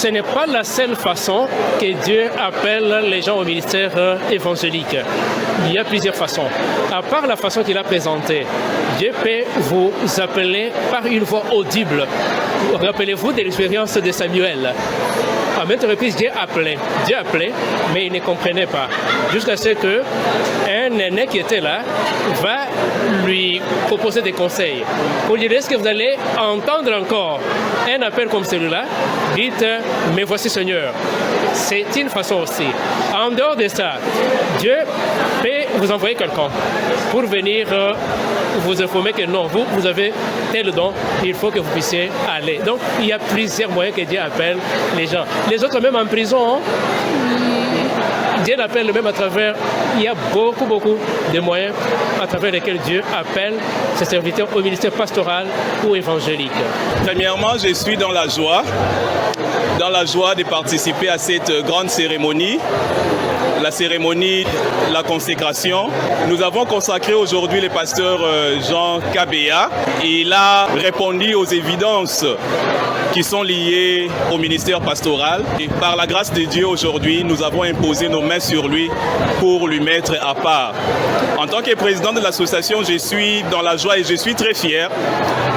ce n'est pas la seule façon que Dieu appelle les gens au ministère évangélique. Il y a plusieurs façons. À part la façon qu'il a présentée, Dieu peut vous appeler par une voix audible. Rappelez-vous de l'expérience de Samuel. À maintes reprises, Dieu appelait, mais il ne comprenait pas. Jusqu'à ce qu'un aîné qui était là va lui proposer des conseils. Pour lui dire, est-ce que vous allez entendre encore un appel comme celui-là? Dites, mais voici Seigneur. C'est une façon aussi. En dehors de ça, Dieu peut vous envoyer quelqu'un pour venir vous informer que non, vous avez tel don, il faut que vous puissiez aller. Donc, il y a plusieurs moyens que Dieu appelle les gens. Les autres, même en prison, Dieu l'appelle même à travers, il y a beaucoup de moyens à travers lesquels Dieu appelle ses serviteurs au ministère pastoral ou évangélique. Premièrement, je suis dans la joie de participer à cette grande cérémonie, la cérémonie de la consécration. Nous avons consacré aujourd'hui le pasteur Jean Kabea. Il a répondu aux évidences qui sont liées au ministère pastoral. Et par la grâce de Dieu, aujourd'hui, nous avons imposé nos mains sur lui pour lui mettre à part. En tant que président de l'association, je suis dans la joie et je suis très fier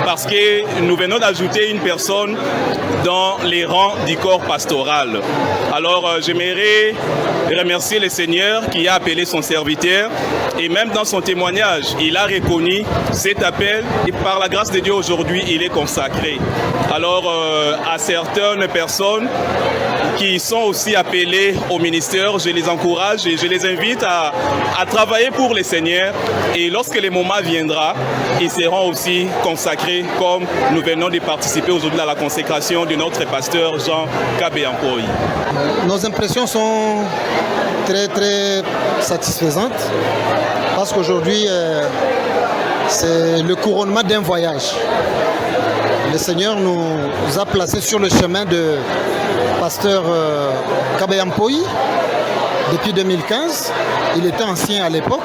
parce que nous venons d'ajouter une personne dans les rangs du corps pastoral. Alors, j'aimerais remercier le Seigneur qui a appelé son serviteur et même dans son témoignage, il a reconnu cet appel et par la grâce de Dieu, aujourd'hui, il est consacré. Alors, à certaines personnes qui sont aussi appelées au ministère, je les encourage et je les invite à travailler pour le Seigneur et lorsque le moment viendra, ils seront aussi consacrés comme nous venons de participer aujourd'hui à la consécration de notre pasteur Jean Kabea. Nos impressions sont très satisfaisantes parce qu'aujourd'hui c'est le couronnement d'un voyage. Le Seigneur nous a placés sur le chemin de pasteur Kabea depuis 2015. Il était ancien à l'époque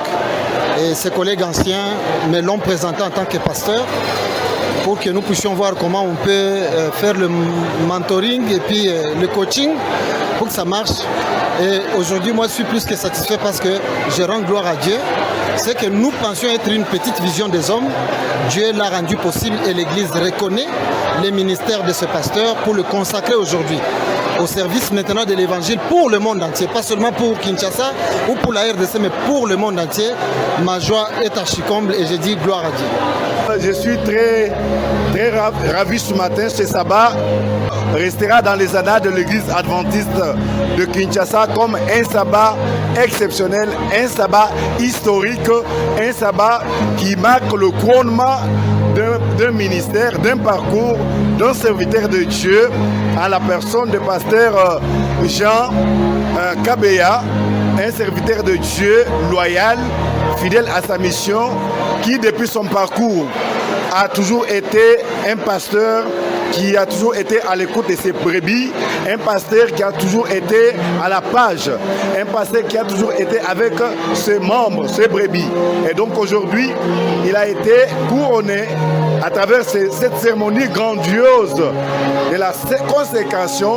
et ses collègues anciens me l'ont présenté en tant que pasteur pour que nous puissions voir comment on peut faire le mentoring et puis le coaching pour que ça marche. Et aujourd'hui, moi, je suis plus que satisfait parce que je rends gloire à Dieu. C'est que nous pensions être une petite vision des hommes. Dieu l'a rendu possible et l'Église reconnaît les ministères de ce pasteur pour le consacrer aujourd'hui au service maintenant de l'Évangile pour le monde entier. Pas seulement pour Kinshasa ou pour la RDC, mais pour le monde entier. Ma joie est archi-comble et je dis gloire à Dieu. Je suis très ravi ce matin. Ce sabbat restera dans les annales de l'Église adventiste de Kinshasa comme un sabbat exceptionnel, un sabbat historique, un sabbat qui marque le couronnement d'un ministère, d'un parcours, d'un serviteur de Dieu à la personne du pasteur Jean Kabea, un serviteur de Dieu loyal, fidèle à sa mission, qui depuis son parcours a toujours été un pasteur qui a toujours été à l'écoute de ses brebis, un pasteur qui a toujours été à la page, un pasteur qui a toujours été avec ses membres, ses brebis. Et donc aujourd'hui, il a été couronné à travers cette cérémonie grandiose de la consécration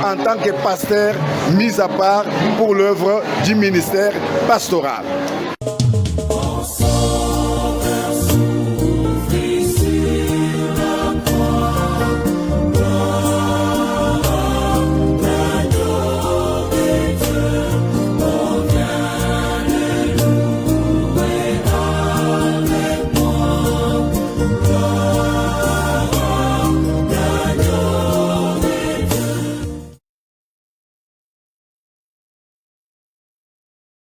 en tant que pasteur mis à part pour l'œuvre du ministère pastoral.